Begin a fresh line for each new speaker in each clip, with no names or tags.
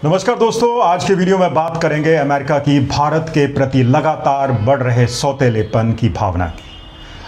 नमस्कार दोस्तों, आज के वीडियो में बात करेंगे अमेरिका की भारत के प्रति लगातार बढ़ रहे सौतेलेपन की भावना की।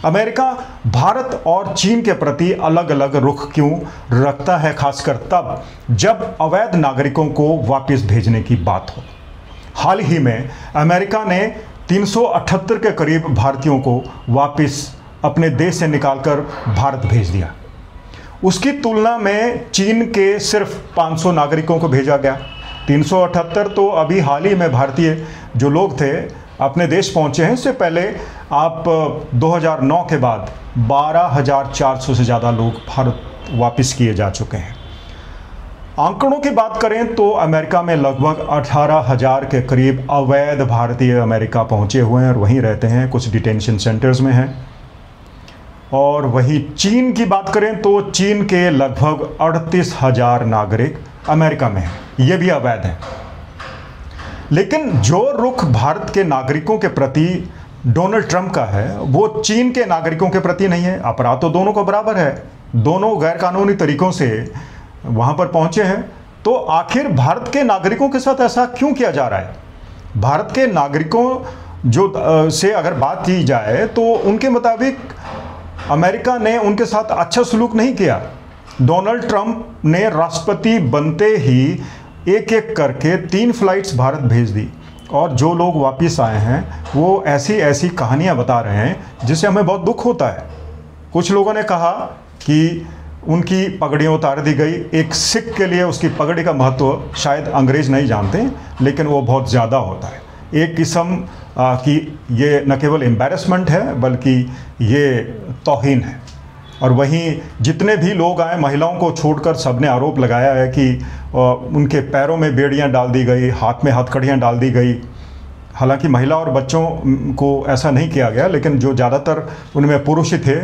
अमेरिका भारत और चीन के प्रति अलग अलग रुख क्यों रखता है, खासकर तब जब अवैध नागरिकों को वापस भेजने की बात हो। हाल ही में अमेरिका ने 378 के करीब भारतीयों को वापस अपने देश से निकालकर भारत भेज दिया। उसकी तुलना में चीन के सिर्फ 500 नागरिकों को भेजा गया। 378 तो अभी हाल ही में भारतीय जो लोग थे अपने देश पहुंचे हैं। इससे पहले आप 2009 के बाद 12,400 से ज़्यादा लोग भारत वापस किए जा चुके हैं। आंकड़ों की बात करें तो अमेरिका में लगभग 18,000 के करीब अवैध भारतीय अमेरिका पहुंचे हुए हैं और वहीं रहते हैं, कुछ डिटेंशन सेंटर्स में हैं। और वही चीन की बात करें तो चीन के लगभग 38,000 नागरिक अमेरिका में हैं, ये भी अवैध हैं। लेकिन जो रुख भारत के नागरिकों के प्रति डोनाल्ड ट्रंप का है वो चीन के नागरिकों के प्रति नहीं है। अपराध तो दोनों को बराबर है, दोनों गैरकानूनी तरीकों से वहाँ पर पहुँचे हैं। तो आखिर भारत के नागरिकों के साथ ऐसा क्यों किया जा रहा है? भारत के नागरिकों से अगर बात की जाए तो उनके मुताबिक अमेरिका ने उनके साथ अच्छा सलूक नहीं किया। डोनाल्ड ट्रंप ने राष्ट्रपति बनते ही एक एक करके 3 फ्लाइट्स भारत भेज दी और जो लोग वापस आए हैं वो ऐसी ऐसी कहानियां बता रहे हैं जिससे हमें बहुत दुख होता है। कुछ लोगों ने कहा कि उनकी पगड़ियाँ उतार दी गई। एक सिख के लिए उसकी पगड़ी का महत्व शायद अंग्रेज नहीं जानते, लेकिन वो बहुत ज़्यादा होता है। एक किस्म की ये न केवल एम्बैरेसमेंट है बल्कि ये तौहीन है। और वहीं जितने भी लोग आए, महिलाओं को छोड़कर सबने आरोप लगाया है कि उनके पैरों में बेड़ियां डाल दी गई, हाथ में हथकड़ियां डाल दी गई। हालांकि महिला और बच्चों को ऐसा नहीं किया गया, लेकिन जो ज़्यादातर उनमें पुरुष थे,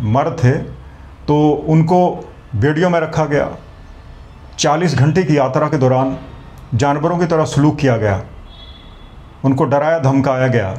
मर्द थे, तो उनको बेड़ियों में रखा गया। 40 घंटे की यात्रा के दौरान जानवरों की तरह सलूक किया गया, उनको डराया धमकाया गया।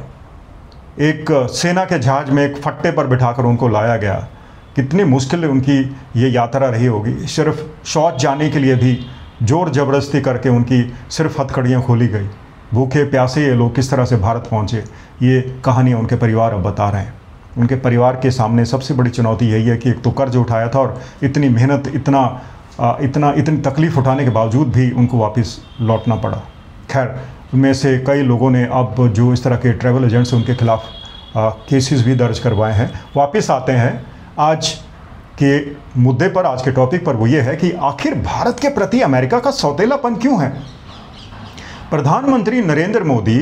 एक सेना के जहाज में एक फट्टे पर बिठाकर उनको लाया गया। कितनी मुश्किल उनकी ये यात्रा रही होगी। सिर्फ शौच जाने के लिए भी जोर ज़बरदस्ती करके उनकी सिर्फ हथकड़ियाँ खोली गई। भूखे प्यासे ये लोग किस तरह से भारत पहुँचे, ये कहानियाँ उनके परिवार अब बता रहे हैं। उनके परिवार के सामने सबसे बड़ी चुनौती यही है कि एक तो कर्ज उठाया था और इतनी मेहनत, इतनी तकलीफ़ उठाने के बावजूद भी उनको वापस लौटना पड़ा। खैर, उनमें से कई लोगों ने अब जो इस तरह के ट्रैवल एजेंट्स उनके खिलाफ केसेस भी दर्ज करवाए हैं। वापस आते हैं आज के मुद्दे पर, आज के टॉपिक पर। वो ये है कि आखिर भारत के प्रति अमेरिका का सौतेलापन क्यों है। प्रधानमंत्री नरेंद्र मोदी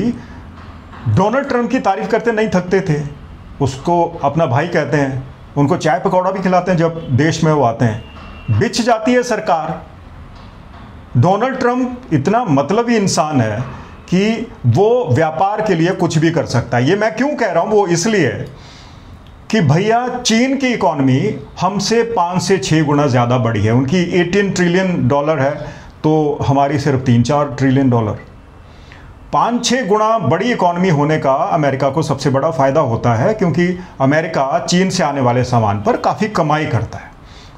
डोनाल्ड ट्रंप की तारीफ करते नहीं थकते थे। उसको अपना भाई कहते हैं, उनको चाय पकौड़ा भी खिलाते हैं जब देश में वो आते हैं। बिछ जाती है सरकार। डोनाल्ड ट्रंप इतना मतलबी इंसान है कि वो व्यापार के लिए कुछ भी कर सकता है। ये मैं क्यों कह रहा हूँ, वो इसलिए कि भैया चीन की इकॉनमी हमसे 5 से 6 गुना ज़्यादा बड़ी है। उनकी $18 ट्रिलियन है तो हमारी सिर्फ $3-4 ट्रिलियन। 5-6 गुना बड़ी इकॉनमी होने का अमेरिका को सबसे बड़ा फ़ायदा होता है, क्योंकि अमेरिका चीन से आने वाले सामान पर काफ़ी कमाई करता है।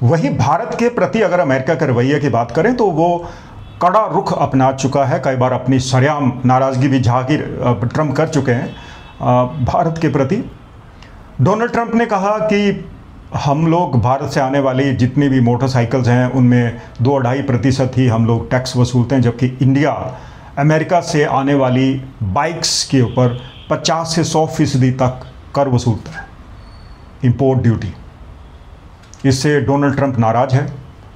वहीं भारत के प्रति अगर अमेरिका के रवैये की बात करें तो वो कड़ा रुख अपना चुका है। कई बार अपनी सरेआम नाराज़गी भी जाहिर ट्रंप कर चुके हैं भारत के प्रति। डोनाल्ड ट्रंप ने कहा कि हम लोग भारत से आने वाली जितनी भी मोटरसाइकिल्स हैं उनमें 2-2.5% ही हम लोग टैक्स वसूलते हैं, जबकि इंडिया अमेरिका से आने वाली बाइक्स के ऊपर 50 से 100% तक कर वसूलता है, इंपोर्ट ड्यूटी। इससे डोनाल्ड ट्रंप नाराज़ है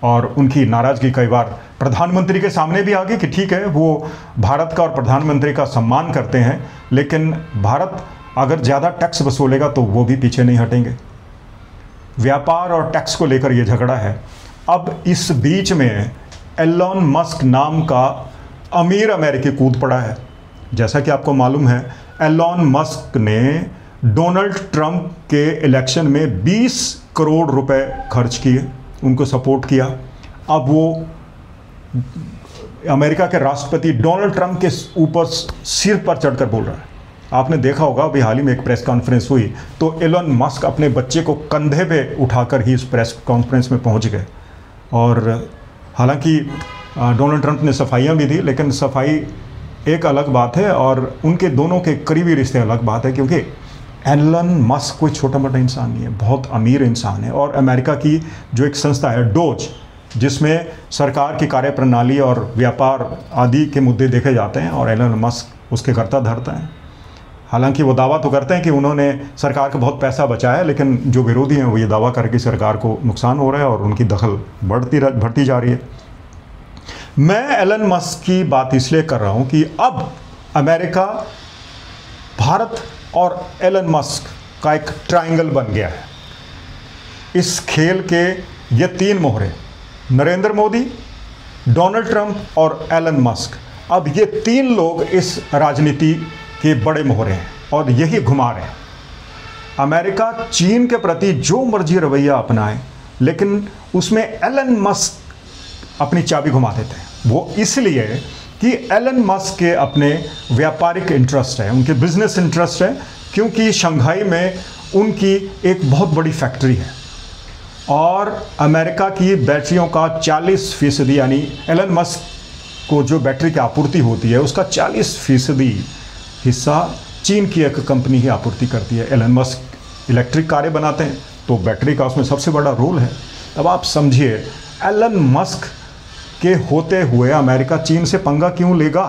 और उनकी नाराज़गी कई बार प्रधानमंत्री के सामने भी आ गई कि ठीक है, वो भारत का और प्रधानमंत्री का सम्मान करते हैं, लेकिन भारत अगर ज़्यादा टैक्स वसूलेगा तो वो भी पीछे नहीं हटेंगे। व्यापार और टैक्स को लेकर ये झगड़ा है। अब इस बीच में एलन मस्क नाम का अमीर अमेरिकी कूद पड़ा है। जैसा कि आपको मालूम है, एलन मस्क ने डोनाल्ड ट्रंप के इलेक्शन में 20 करोड़ रुपए खर्च किए, उनको सपोर्ट किया। अब वो अमेरिका के राष्ट्रपति डोनाल्ड ट्रंप के ऊपर सिर पर चढ़कर बोल रहा है। आपने देखा होगा अभी हाल ही में एक प्रेस कॉन्फ्रेंस हुई तो एलन मस्क अपने बच्चे को कंधे पे उठाकर ही इस प्रेस कॉन्फ्रेंस में पहुंच गए। और हालांकि डोनाल्ड ट्रंप ने सफाइयाँ भी दी, लेकिन सफाई एक अलग बात है और उनके दोनों के करीबी रिश्ते अलग बात है, क्योंकि एलन मस्क कोई छोटा मोटा इंसान नहीं है, बहुत अमीर इंसान है। और अमेरिका की जो एक संस्था है डोज, जिसमें सरकार की कार्यप्रणाली और व्यापार आदि के मुद्दे देखे जाते हैं, और एलन मस्क उसके कर्ता धर्ता हैं। हालांकि वो दावा तो करते हैं कि उन्होंने सरकार का बहुत पैसा बचाया है, लेकिन जो विरोधी हैं वो ये दावा करके सरकार को नुकसान हो रहा है और उनकी दखल बढ़ती जा रही है। मैं एलन मस्क की बात इसलिए कर रहा हूं कि अब अमेरिका, भारत और एलन मस्क का एक ट्रायंगल बन गया है। इस खेल के ये 3 मोहरे, नरेंद्र मोदी, डोनाल्ड ट्रंप और एलन मस्क, अब ये 3 लोग इस राजनीति के बड़े मोहरे हैं और यही घुमा रहे हैं। अमेरिका चीन के प्रति जो मर्जी रवैया अपनाए, लेकिन उसमें एलन मस्क अपनी चाबी घुमा देते हैं। वो इसलिए कि एलन मस्क के अपने व्यापारिक इंटरेस्ट है, उनके बिजनेस इंटरेस्ट है, क्योंकि शंघाई में उनकी एक बहुत बड़ी फैक्ट्री है और अमेरिका की बैटरियों का 40%, यानी एलन मस्क को जो बैटरी की आपूर्ति होती है उसका 40% हिस्सा चीन की एक कंपनी ही आपूर्ति करती है। एलन मस्क इलेक्ट्रिक कारें बनाते हैं तो बैटरी का उसमें सबसे बड़ा रोल है। अब आप समझिए, एलन मस्क के होते हुए अमेरिका चीन से पंगा क्यों लेगा?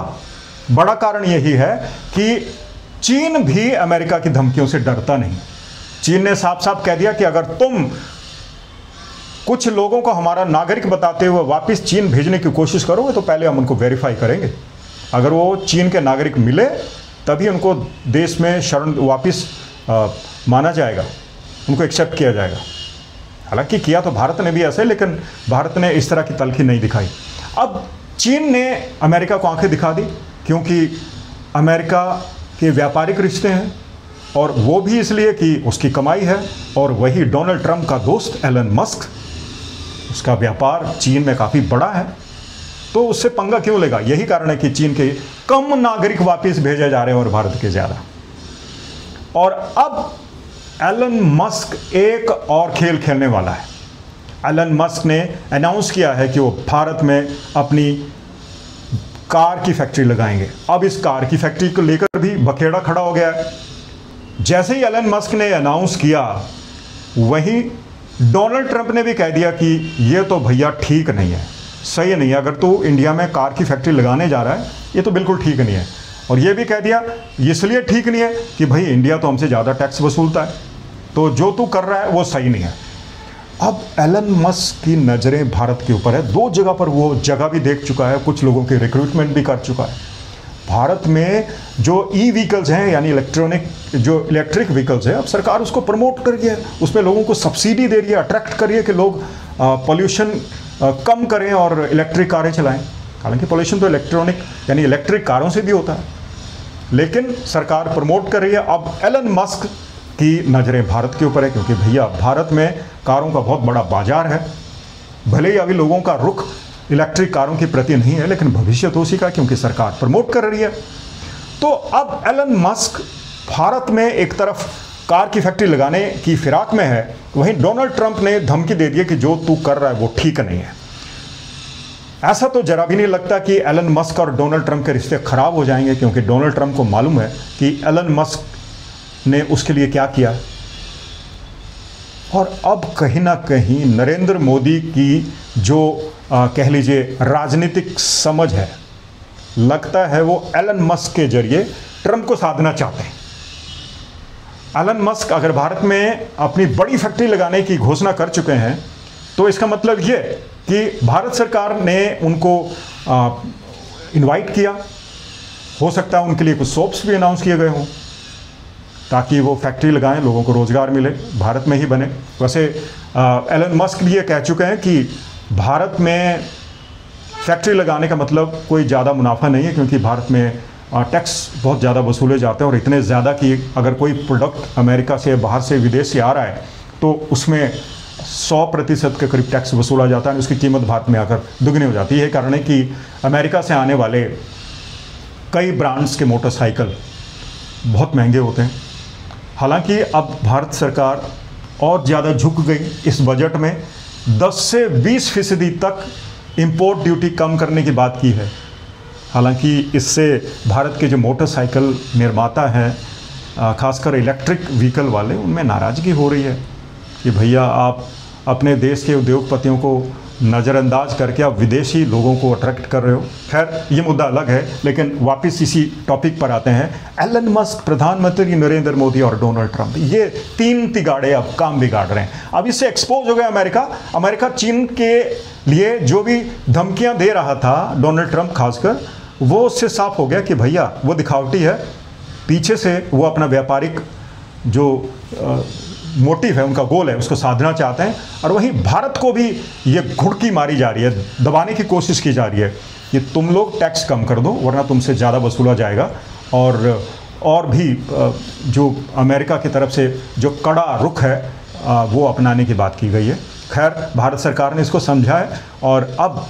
बड़ा कारण यही है कि चीन भी अमेरिका की धमकियों से डरता नहीं। चीन ने साफ साफ कह दिया कि अगर तुम कुछ लोगों को हमारा नागरिक बताते हुए वापस चीन भेजने की कोशिश करोगे तो पहले हम उनको वेरीफाई करेंगे। अगर वो चीन के नागरिक मिले तभी उनको देश में शरण वापस माना जाएगा, उनको एक्सेप्ट किया जाएगा। हालांकि किया तो भारत ने भी ऐसे, लेकिन भारत ने इस तरह की तलखी नहीं दिखाई। अब चीन ने अमेरिका को आंखें दिखा दी, क्योंकि अमेरिका के व्यापारिक रिश्ते हैं और वो भी इसलिए कि उसकी कमाई है, और वही डोनाल्ड ट्रंप का दोस्त एलन मस्क, उसका व्यापार चीन में काफ़ी बड़ा है, तो उससे पंगा क्यों लेगा? यही कारण है कि चीन के कम नागरिक वापस भेजे जा रहे हैं और भारत के ज़्यादा। और अब एलन मस्क एक और खेल खेलने वाला है। एलन मस्क ने अनाउंस किया है कि वो भारत में अपनी कार की फैक्ट्री लगाएंगे। अब इस कार की फैक्ट्री को लेकर भी बखेड़ा खड़ा हो गया है। जैसे ही एलन मस्क ने अनाउंस किया, वहीं डोनाल्ड ट्रंप ने भी कह दिया कि ये तो भैया ठीक नहीं है, सही नहीं है। अगर तू इंडिया में कार की फैक्ट्री लगाने जा रहा है, ये तो बिल्कुल ठीक नहीं है। और ये भी कह दिया इसलिए ठीक नहीं है कि भाई इंडिया तो हमसे ज़्यादा टैक्स वसूलता है, तो जो तू कर रहा है वो सही नहीं है। अब एलन मस्क की नज़रें भारत के ऊपर है। 2 जगह पर वो जगह भी देख चुका है, कुछ लोगों के रिक्रूटमेंट भी कर चुका है। भारत में जो ई-व्हीकल्स हैं, यानी इलेक्ट्रिक व्हीकल्स है, अब सरकार उसको प्रमोट कर रही है, उसमें लोगों को सब्सिडी दे रही है, अट्रैक्ट कर रही है कि लोग पॉल्यूशन कम करें और इलेक्ट्रिक कारें चलाएं। हालांकि पॉल्यूशन तो इलेक्ट्रिक कारों से भी होता है, लेकिन सरकार प्रमोट कर रही है। अब एलन मस्क की नज़रें भारत के ऊपर है, क्योंकि भैया भारत में कारों का बहुत बड़ा बाजार है। भले ही अभी लोगों का रुख इलेक्ट्रिक कारों के प्रति नहीं है, लेकिन भविष्य तो उसी का, क्योंकि सरकार प्रमोट कर रही है। तो अब एलन मस्क भारत में एक तरफ कार की फैक्ट्री लगाने की फिराक में है, वहीं डोनाल्ड ट्रंप ने धमकी दे दी कि जो तू कर रहा है वो ठीक नहीं है। ऐसा तो जरा भी नहीं लगता कि एलन मस्क और डोनाल्ड ट्रंप के रिश्ते खराब हो जाएंगे, क्योंकि डोनाल्ड ट्रंप को मालूम है कि एलन मस्क ने उसके लिए क्या किया। और अब कहीं ना कहीं नरेंद्र मोदी की जो कह लीजिए राजनीतिक समझ है, लगता है वो एलन मस्क के जरिए ट्रंप को साधना चाहते हैं। एलन मस्क अगर भारत में अपनी बड़ी फैक्ट्री लगाने की घोषणा कर चुके हैं, तो इसका मतलब ये कि भारत सरकार ने उनको इनवाइट किया। हो सकता है उनके लिए कुछ शॉप्स भी अनाउंस किए गए हों, ताकि वो फैक्ट्री लगाएं, लोगों को रोज़गार मिले, भारत में ही बने। वैसे एलन मस्क भी ये कह चुके हैं कि भारत में फैक्ट्री लगाने का मतलब कोई ज़्यादा मुनाफा नहीं है, क्योंकि भारत में टैक्स बहुत ज़्यादा वसूले जाते हैं, और इतने ज़्यादा कि अगर कोई प्रोडक्ट अमेरिका से, बाहर से, विदेश से आ रहा है तो उसमें 100% के करीब टैक्स वसूला जाता है, उसकी कीमत भारत में आकर दुगनी हो जाती है। यही कारण है कि अमेरिका से आने वाले कई ब्रांड्स के मोटरसाइकिल बहुत महंगे होते हैं। हालांकि अब भारत सरकार और ज़्यादा झुक गई इस बजट में, 10 से 20% तक इंपोर्ट ड्यूटी कम करने की बात की है। हालांकि इससे भारत के जो मोटरसाइकिल निर्माता हैं, खासकर इलेक्ट्रिक व्हीकल वाले, उनमें नाराज़गी हो रही है कि भैया आप अपने देश के उद्योगपतियों को नज़रअंदाज करके आप विदेशी लोगों को अट्रैक्ट कर रहे हो। खैर, ये मुद्दा अलग है, लेकिन वापस इसी टॉपिक पर आते हैं। एलन मस्क, प्रधानमंत्री नरेंद्र मोदी और डोनाल्ड ट्रंप, ये तीन तिगाड़े अब काम बिगाड़ रहे हैं। अब इससे एक्सपोज हो गया अमेरिका चीन के लिए जो भी धमकियां दे रहा था, डोनाल्ड ट्रंप खासकर, वो उससे साफ हो गया कि भैया वो दिखावटी है, पीछे से वो अपना व्यापारिक जो मोटिव है, उनका गोल है, उसको साधना चाहते हैं। और वहीं भारत को भी ये घुड़की मारी जा रही है, दबाने की कोशिश की जा रही है कि तुम लोग टैक्स कम कर दो वरना तुमसे ज़्यादा वसूला जाएगा। और भी जो अमेरिका की तरफ से जो कड़ा रुख है वो अपनाने की बात की गई है। खैर, भारत सरकार ने इसको समझा है और अब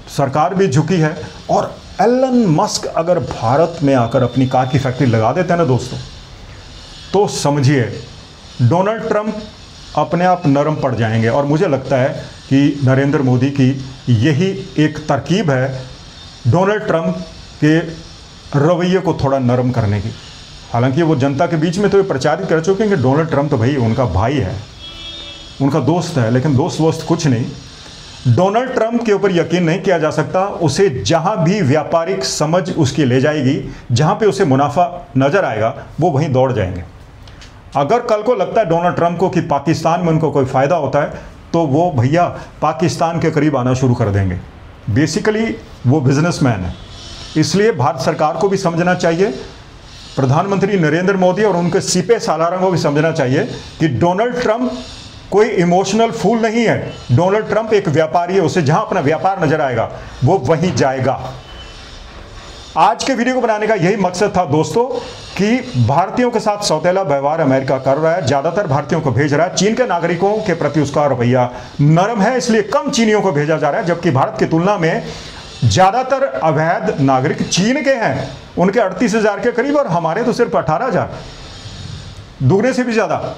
सरकार भी झुकी है। और एलन मस्क अगर भारत में आकर अपनी कार की फैक्ट्री लगा देते हैं ना दोस्तों, तो समझिए डोनाल्ड ट्रंप अपने आप नरम पड़ जाएंगे। और मुझे लगता है कि नरेंद्र मोदी की यही एक तरकीब है डोनाल्ड ट्रंप के रवैये को थोड़ा नरम करने की। हालांकि वो जनता के बीच में तो ये प्रचारित कर चुके हैं कि डोनाल्ड ट्रंप तो भाई उनका भाई है, उनका दोस्त है, लेकिन दोस्त कुछ नहीं। डोनाल्ड ट्रंप के ऊपर यकीन नहीं किया जा सकता। उसे जहां भी व्यापारिक समझ उसकी ले जाएगी, जहां पे उसे मुनाफा नजर आएगा, वो वहीं दौड़ जाएंगे। अगर कल को लगता है डोनाल्ड ट्रंप को कि पाकिस्तान में उनको कोई फ़ायदा होता है, तो वो भैया पाकिस्तान के करीब आना शुरू कर देंगे। बेसिकली वो बिजनेसमैन है। इसलिए भारत सरकार को भी समझना चाहिए, प्रधानमंत्री नरेंद्र मोदी और उनके सीपे सालारों को भी समझना चाहिए कि डोनाल्ड ट्रंप कोई इमोशनल फूल नहीं है। डोनाल्ड ट्रंप एक व्यापारी है, उसे जहां अपना व्यापार नजर आएगा वो वहीं जाएगा। आज के वीडियो को बनाने का यही मकसद था दोस्तों कि भारतीयों के साथ सौतेला व्यवहार अमेरिका कर रहा है, ज़्यादातर भारतीयों को भेज रहा है। चीन के नागरिकों के प्रति उसका रवैया नरम है, इसलिए कम चीनियों को भेजा जा रहा है, जबकि भारत की तुलना में ज़्यादातर अवैध नागरिक चीन के हैं। उनके 38,000 के करीब और हमारे तो सिर्फ 18,000, दुगने से भी ज़्यादा।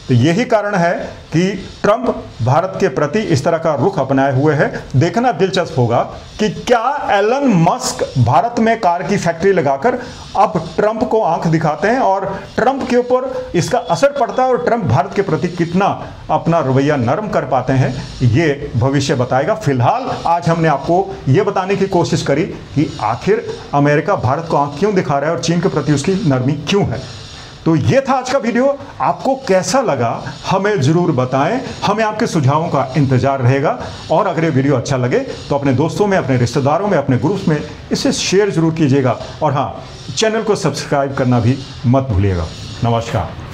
तो यही कारण है कि ट्रंप भारत के प्रति इस तरह का रुख अपनाए हुए है। देखना दिलचस्प होगा कि क्या एलन मस्क भारत में कार की फैक्ट्री लगाकर अब ट्रंप को आंख दिखाते हैं और ट्रंप के ऊपर इसका असर पड़ता है और ट्रंप भारत के प्रति कितना अपना रवैया नरम कर पाते हैं, ये भविष्य बताएगा। फिलहाल आज हमने आपको ये बताने की कोशिश करी कि आखिर अमेरिका भारत को आंख क्यों दिखा रहा है और चीन के प्रति उसकी नरमी क्यों है। तो ये था आज का वीडियो। आपको कैसा लगा हमें ज़रूर बताएं, हमें आपके सुझावों का इंतजार रहेगा। और अगर ये वीडियो अच्छा लगे तो अपने दोस्तों में, अपने रिश्तेदारों में, अपने ग्रुप्स में इसे शेयर ज़रूर कीजिएगा। और हाँ, चैनल को सब्सक्राइब करना भी मत भूलिएगा। नमस्कार।